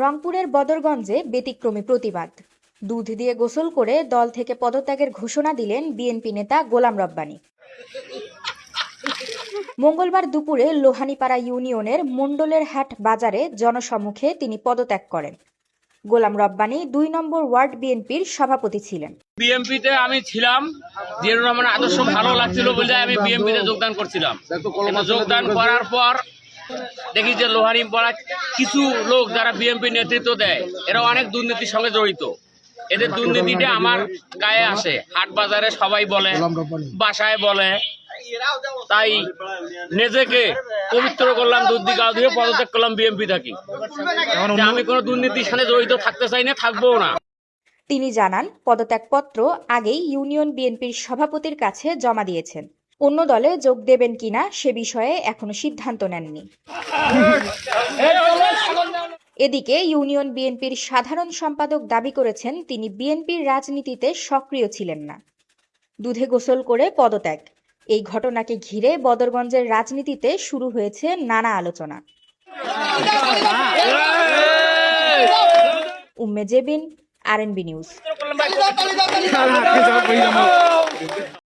রংপুরের বদরগঞ্জে ব্যতিক্রমী প্রতিবাদ। দুধ দিয়ে গোসল করে দল থেকে পদত্যাগের ঘোষণা দিলেন বিএনপি নেতা গোলাম রব্বানী। মঙ্গলবার দুপুরে লোহানীপাড়া ইউনিয়নের মণ্ডলের হাট বাজারে জনসম্মুখে তিনি পদত্যাগ করেন। গোলাম রব্বানী ২ নম্বর ওয়ার্ড বিএনপির সভাপতি ছিলেন। বিএনপিতে আমি ছিলাম, জিয়াউর রহমানের আদর্শ ভালো লাগছিল বলে আমি বিএনপিতে যোগদান করছিলাম। যোগদান করার পর দেখি যে লোহানীপাড়া কিছু লোক যারা বিএনপি নেতৃত্ব দেয় এরা অনেক দুর্নীতির সঙ্গে জড়িত। এদের দুর্নীতিটা আমার গায়ে আসে, হাট বাজারে সবাই বলে, বাসায় বলে। তাই নিজেকে পবিত্র করলাম, দুধ দিয়ে গাও দিয়ে পদত্যাগ করলাম বিএনপি থাকি। আমি কোনো দুর্নীতির সাথে জড়িত থাকতে চাই না, থাকবো না। তিনি জানান, পদত্যাগপত্র আগেই ইউনিয়ন বিএনপির সভাপতির কাছে জমা দিয়েছেন। অন্য দলে যোগ দেবেন কিনা সে বিষয়ে এখনো সিদ্ধান্ত নেননি। এদিকে ইউনিয়ন বিএনপির সাধারণ সম্পাদক দাবি করেছেন তিনি বিএনপির রাজনীতিতে সক্রিয় ছিলেন না। দুধে গোসল করে পদত্যাগ, এই ঘটনাকে ঘিরে বদরগঞ্জের রাজনীতিতে শুরু হয়েছে নানা আলোচনা। Umme Jebin, RNB news.